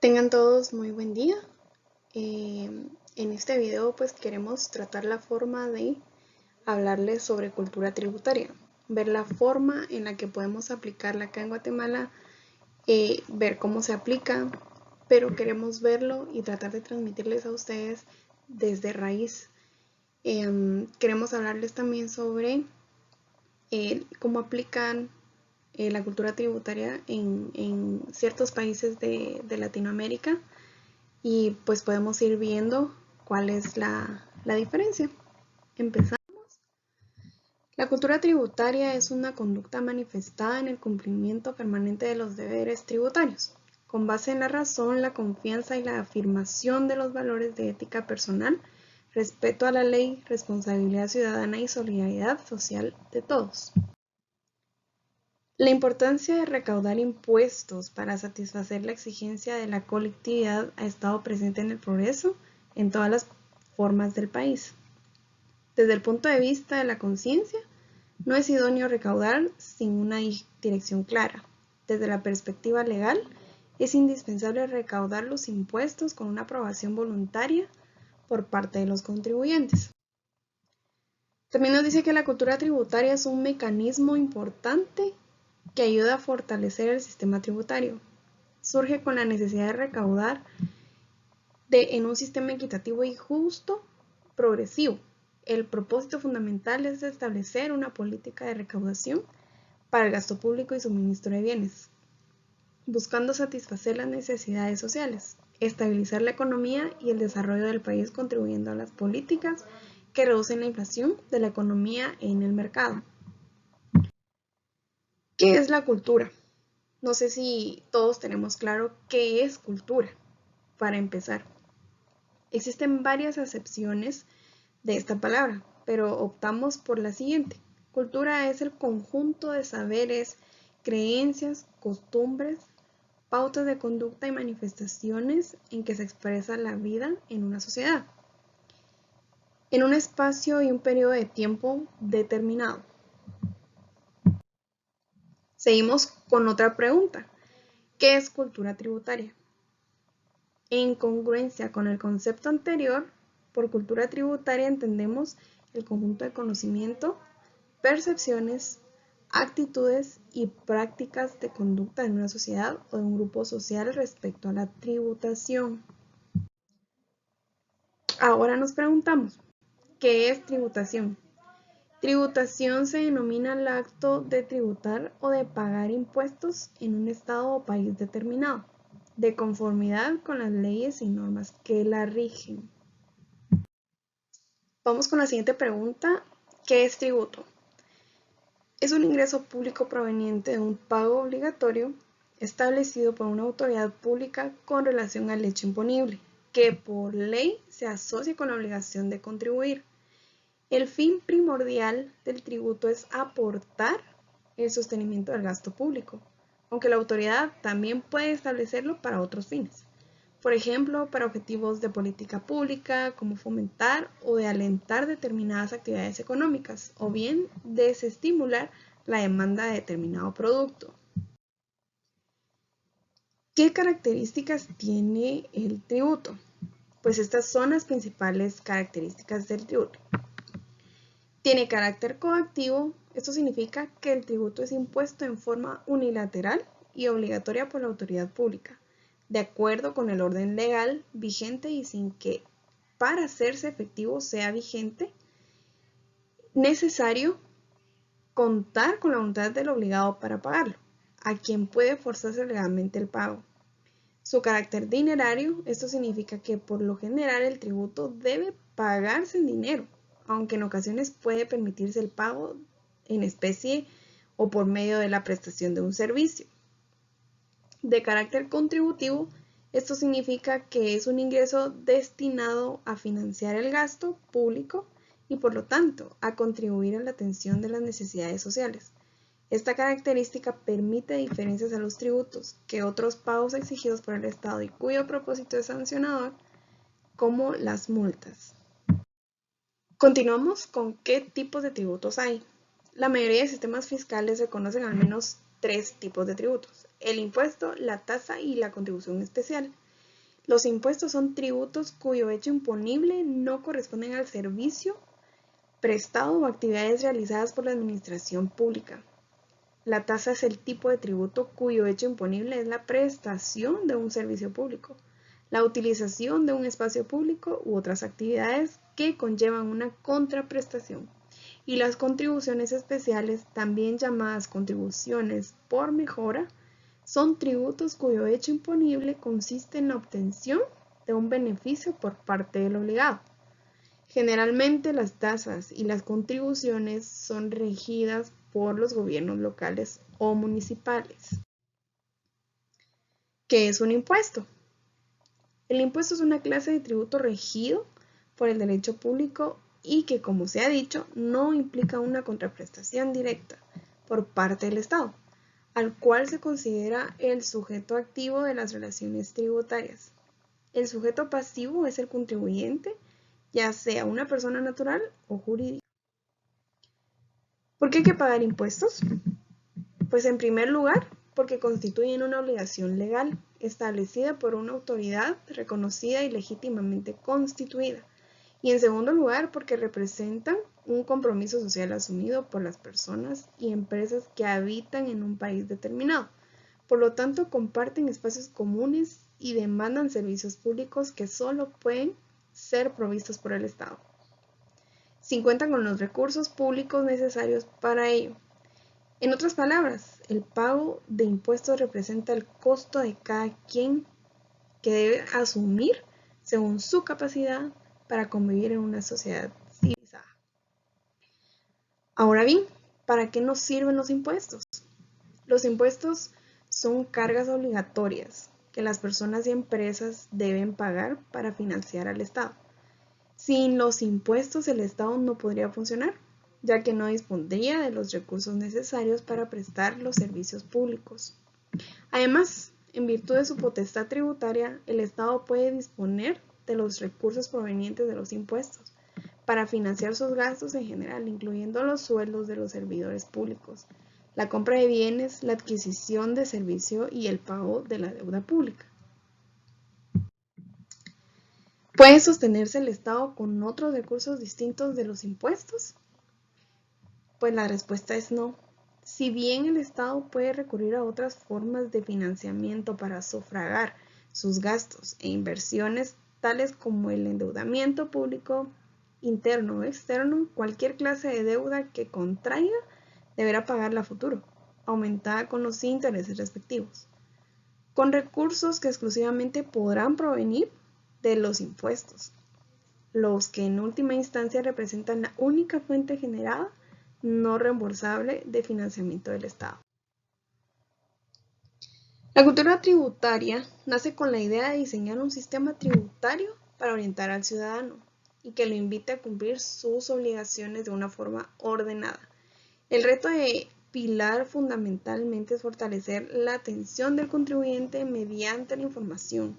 Tengan todos muy buen día. En este video pues queremos tratar la forma de hablarles sobre cultura tributaria, ver la forma en la que podemos aplicarla acá en Guatemala, ver cómo se aplica, pero queremos verlo y tratar de transmitirles a ustedes desde raíz. Queremos hablarles también sobre cómo aplican la cultura tributaria en ciertos países de Latinoamérica y pues podemos ir viendo cuál es la diferencia. Empezamos. La cultura tributaria es una conducta manifestada en el cumplimiento permanente de los deberes tributarios, con base en la razón, la confianza y la afirmación de los valores de ética personal, respeto a la ley, responsabilidad ciudadana y solidaridad social de todos. La importancia de recaudar impuestos para satisfacer la exigencia de la colectividad ha estado presente en el progreso en todas las formas del país. Desde el punto de vista de la conciencia, no es idóneo recaudar sin una dirección clara. Desde la perspectiva legal, es indispensable recaudar los impuestos con una aprobación voluntaria por parte de los contribuyentes. También nos dice que la cultura tributaria es un mecanismo importante que ayuda a fortalecer el sistema tributario. Surge con la necesidad de recaudar en un sistema equitativo y justo, progresivo. El propósito fundamental es establecer una política de recaudación para el gasto público y suministro de bienes, buscando satisfacer las necesidades sociales, estabilizar la economía y el desarrollo del país, contribuyendo a las políticas que reducen la inflación de la economía en el mercado. ¿Qué es la cultura? No sé si todos tenemos claro qué es cultura, para empezar. Existen varias acepciones de esta palabra, pero optamos por la siguiente. Cultura es el conjunto de saberes, creencias, costumbres, pautas de conducta y manifestaciones en que se expresa la vida en una sociedad, en un espacio y un periodo de tiempo determinado. Seguimos con otra pregunta. ¿Qué es cultura tributaria? En congruencia con el concepto anterior, por cultura tributaria entendemos el conjunto de conocimiento, percepciones, actitudes y prácticas de conducta de una sociedad o de un grupo social respecto a la tributación. Ahora nos preguntamos, ¿qué es tributación? Tributación se denomina el acto de tributar o de pagar impuestos en un estado o país determinado, de conformidad con las leyes y normas que la rigen. Vamos con la siguiente pregunta. ¿Qué es tributo? Es un ingreso público proveniente de un pago obligatorio establecido por una autoridad pública con relación al hecho imponible, que por ley se asocia con la obligación de contribuir. El fin primordial del tributo es aportar el sostenimiento del gasto público, aunque la autoridad también puede establecerlo para otros fines. Por ejemplo, para objetivos de política pública, como fomentar o de alentar determinadas actividades económicas, o bien desestimular la demanda de determinado producto. ¿Qué características tiene el tributo? Pues estas son las principales características del tributo. Tiene carácter coactivo, esto significa que el tributo es impuesto en forma unilateral y obligatoria por la autoridad pública, de acuerdo con el orden legal vigente y sin que para hacerse efectivo sea vigente, necesario contar con la voluntad del obligado para pagarlo, a quien puede forzarse legalmente el pago. Su carácter dinerario, esto significa que por lo general el tributo debe pagarse en dinero, aunque en ocasiones puede permitirse el pago en especie o por medio de la prestación de un servicio. De carácter contributivo, esto significa que es un ingreso destinado a financiar el gasto público y por lo tanto a contribuir a la atención de las necesidades sociales. Esta característica permite diferencias a los tributos que otros pagos exigidos por el Estado y cuyo propósito es sancionador, como las multas. Continuamos con qué tipos de tributos hay. La mayoría de sistemas fiscales reconocen al menos 3 tipos de tributos: el impuesto, la tasa y la contribución especial. Los impuestos son tributos cuyo hecho imponible no corresponden al servicio prestado o actividades realizadas por la administración pública. La tasa es el tipo de tributo cuyo hecho imponible es la prestación de un servicio público, la utilización de un espacio público u otras actividades que conllevan una contraprestación. Y las contribuciones especiales, también llamadas contribuciones por mejora, son tributos cuyo hecho imponible consiste en la obtención de un beneficio por parte del obligado. Generalmente las tasas y las contribuciones son regidas por los gobiernos locales o municipales. ¿Qué es un impuesto? El impuesto es una clase de tributo regido por el derecho público y que, como se ha dicho, no implica una contraprestación directa por parte del Estado, al cual se considera el sujeto activo de las relaciones tributarias. El sujeto pasivo es el contribuyente, ya sea una persona natural o jurídica. ¿Por qué hay que pagar impuestos? Pues en primer lugar, porque constituyen una obligación legal establecida por una autoridad reconocida y legítimamente constituida. Y en segundo lugar, porque representan un compromiso social asumido por las personas y empresas que habitan en un país determinado. Por lo tanto, comparten espacios comunes y demandan servicios públicos que solo pueden ser provistos por el Estado, si cuentan con los recursos públicos necesarios para ello. En otras palabras, el pago de impuestos representa el costo de cada quien que debe asumir según su capacidad para convivir en una sociedad civilizada. Ahora bien, ¿para qué nos sirven los impuestos? Los impuestos son cargas obligatorias que las personas y empresas deben pagar para financiar al Estado. Sin los impuestos el Estado no podría funcionar, ya que no dispondría de los recursos necesarios para prestar los servicios públicos. Además, en virtud de su potestad tributaria, el Estado puede disponer de los recursos provenientes de los impuestos para financiar sus gastos en general, incluyendo los sueldos de los servidores públicos, la compra de bienes, la adquisición de servicio y el pago de la deuda pública. ¿Puede sostenerse el Estado con otros recursos distintos de los impuestos? Pues la respuesta es no. Si bien el Estado puede recurrir a otras formas de financiamiento para sufragar sus gastos e inversiones, tales como el endeudamiento público interno o externo, cualquier clase de deuda que contraiga deberá pagarla a futuro, aumentada con los intereses respectivos, con recursos que exclusivamente podrán provenir de los impuestos, los que en última instancia representan la única fuente generada no reembolsable de financiamiento del Estado. La cultura tributaria nace con la idea de diseñar un sistema tributario para orientar al ciudadano y que lo invite a cumplir sus obligaciones de una forma ordenada. El reto de pilar fundamentalmente es fortalecer la atención del contribuyente mediante la información,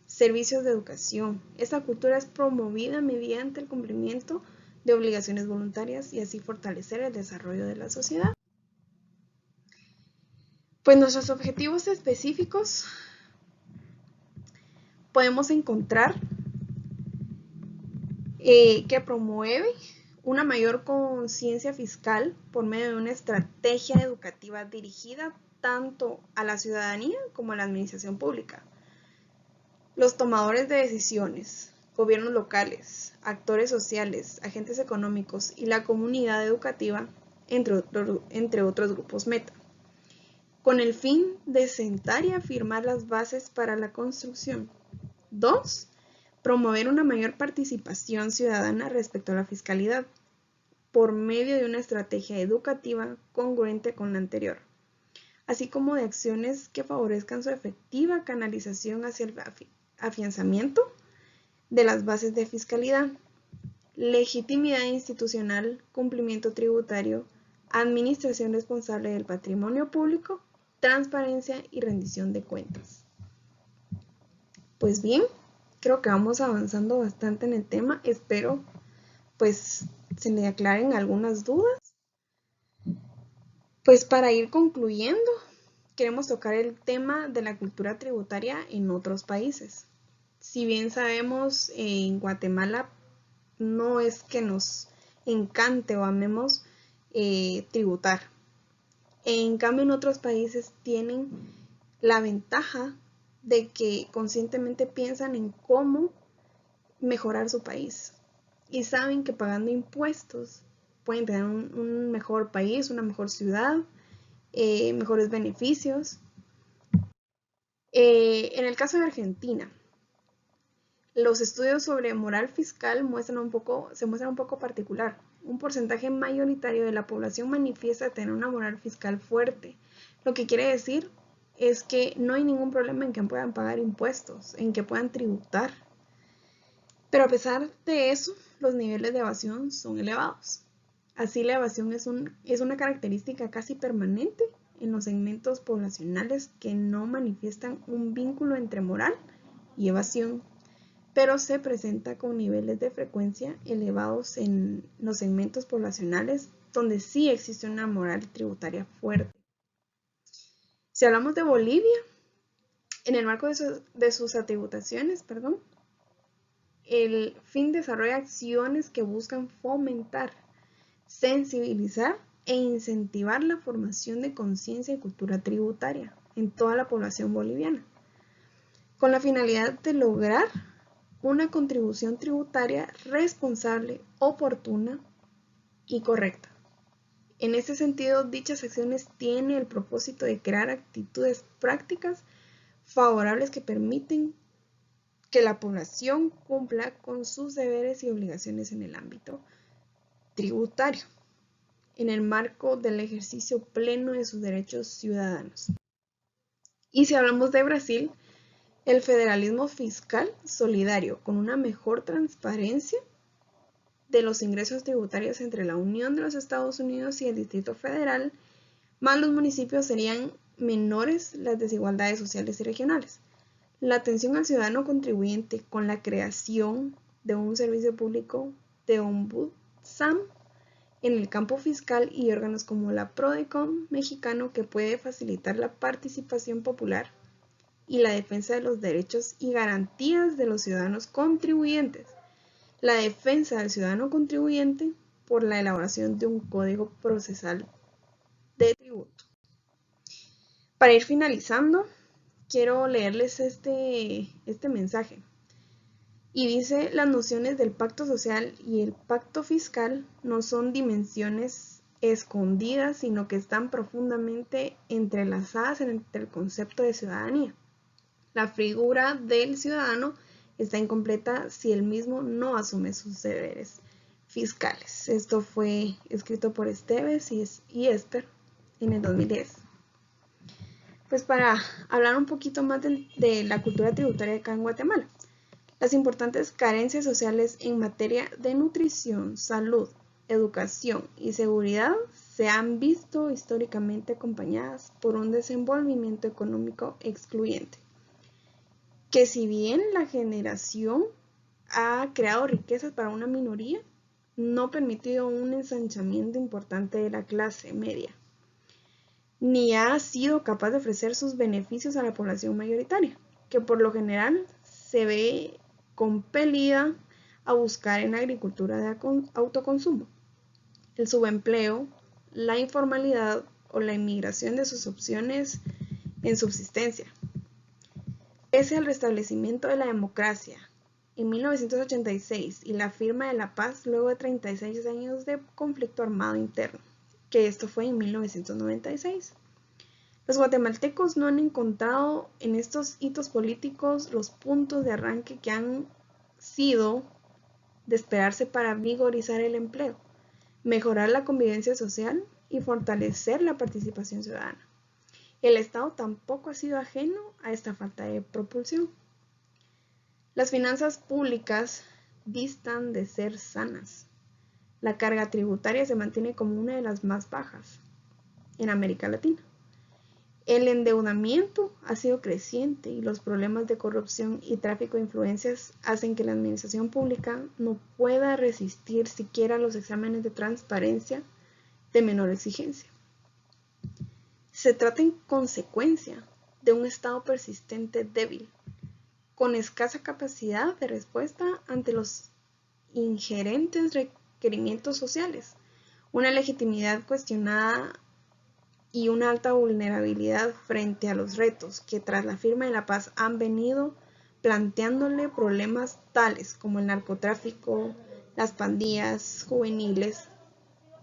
servicios de educación. Esta cultura es promovida mediante el cumplimiento de obligaciones voluntarias y así fortalecer el desarrollo de la sociedad. Pues nuestros objetivos específicos podemos encontrar que promueve una mayor conciencia fiscal por medio de una estrategia educativa dirigida tanto a la ciudadanía como a la administración pública. Los tomadores de decisiones, gobiernos locales, actores sociales, agentes económicos y la comunidad educativa, entre otros grupos meta, con el fin de sentar y afirmar las bases para la construcción. 2. Promover una mayor participación ciudadana respecto a la fiscalidad, por medio de una estrategia educativa congruente con la anterior, así como de acciones que favorezcan su efectiva canalización hacia el afianzamiento de las bases de fiscalidad, legitimidad institucional, cumplimiento tributario, administración responsable del patrimonio público, transparencia y rendición de cuentas. Pues bien, creo que vamos avanzando bastante en el tema. Espero pues se me aclaren algunas dudas. Pues para ir concluyendo, queremos tocar el tema de la cultura tributaria en otros países. Si bien sabemos, en Guatemala no es que nos encante o amemos tributar. En cambio, en otros países tienen la ventaja de que conscientemente piensan en cómo mejorar su país y saben que pagando impuestos pueden tener un mejor país, una mejor ciudad, mejores beneficios. En el caso de Argentina, los estudios sobre moral fiscal se muestran un poco particular. Un porcentaje mayoritario de la población manifiesta tener una moral fiscal fuerte. Lo que quiere decir es que no hay ningún problema en que puedan pagar impuestos, en que puedan tributar. Pero a pesar de eso, los niveles de evasión son elevados. Así, la evasión es una característica casi permanente en los segmentos poblacionales que no manifiestan un vínculo entre moral y evasión, pero se presenta con niveles de frecuencia elevados en los segmentos poblacionales donde sí existe una moral tributaria fuerte. Si hablamos de Bolivia, en el marco de sus tributaciones, el fin desarrolla acciones que buscan fomentar, sensibilizar e incentivar la formación de conciencia y cultura tributaria en toda la población boliviana, con la finalidad de lograr una contribución tributaria responsable, oportuna y correcta. En este sentido, dichas acciones tienen el propósito de crear actitudes prácticas favorables que permiten que la población cumpla con sus deberes y obligaciones en el ámbito tributario, en el marco del ejercicio pleno de sus derechos ciudadanos. Y si hablamos de Brasil, el federalismo fiscal solidario con una mejor transparencia de los ingresos tributarios entre la Unión de los Estados Unidos y el Distrito Federal, más los municipios, serían menores las desigualdades sociales y regionales. La atención al ciudadano contribuyente con la creación de un servicio público de ombudsman en el campo fiscal y órganos como la PRODECON mexicano, que puede facilitar la participación popular y la defensa de los derechos y garantías de los ciudadanos contribuyentes. La defensa del ciudadano contribuyente por la elaboración de un código procesal de tributo. Para ir finalizando, quiero leerles este mensaje. Y dice: las nociones del pacto social y el pacto fiscal no son dimensiones escondidas, sino que están profundamente entrelazadas entre el concepto de ciudadanía. La figura del ciudadano está incompleta si él mismo no asume sus deberes fiscales. Esto fue escrito por Esteves y Esper en el 2010. Pues para hablar un poquito más de la cultura tributaria acá en Guatemala. Las importantes carencias sociales en materia de nutrición, salud, educación y seguridad se han visto históricamente acompañadas por un desenvolvimiento económico excluyente, que si bien la generación ha creado riquezas para una minoría, no ha permitido un ensanchamiento importante de la clase media, ni ha sido capaz de ofrecer sus beneficios a la población mayoritaria, que por lo general se ve compelida a buscar en la agricultura de autoconsumo, el subempleo, la informalidad o la inmigración de sus opciones en subsistencia. Pese al restablecimiento de la democracia en 1986 y la firma de la paz luego de 36 años de conflicto armado interno, que esto fue en 1996. Los guatemaltecos no han encontrado en estos hitos políticos los puntos de arranque que han sido de esperarse para vigorizar el empleo, mejorar la convivencia social y fortalecer la participación ciudadana. El Estado tampoco ha sido ajeno a esta falta de propulsión. Las finanzas públicas distan de ser sanas. La carga tributaria se mantiene como una de las más bajas en América Latina. El endeudamiento ha sido creciente y los problemas de corrupción y tráfico de influencias hacen que la administración pública no pueda resistir siquiera los exámenes de transparencia de menor exigencia. Se trata en consecuencia de un Estado persistente débil, con escasa capacidad de respuesta ante los ingerentes requerimientos sociales, una legitimidad cuestionada y una alta vulnerabilidad frente a los retos que tras la firma de la paz han venido planteándole problemas tales como el narcotráfico, las pandillas juveniles,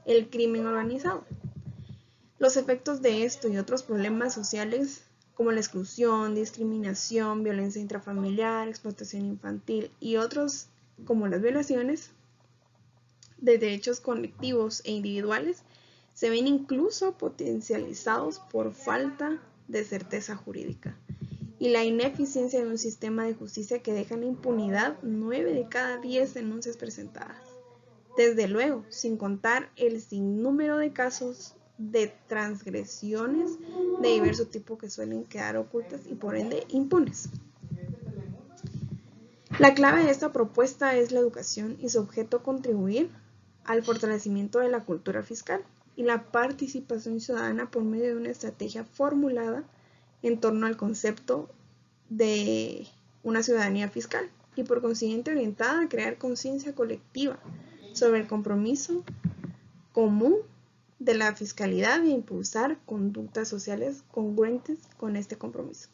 el crimen organizado. Los efectos de esto y otros problemas sociales como la exclusión, discriminación, violencia intrafamiliar, explotación infantil y otros como las violaciones de derechos colectivos e individuales se ven incluso potencializados por falta de certeza jurídica y la ineficiencia de un sistema de justicia que deja en impunidad 9 de cada 10 denuncias presentadas. Desde luego, sin contar el sinnúmero de casos de transgresiones de diverso tipo que suelen quedar ocultas y por ende impunes. La clave de esta propuesta es la educación y su objeto contribuir al fortalecimiento de la cultura fiscal y la participación ciudadana por medio de una estrategia formulada en torno al concepto de una ciudadanía fiscal y por consiguiente orientada a crear conciencia colectiva sobre el compromiso común de la fiscalidad e impulsar conductas sociales congruentes con este compromiso.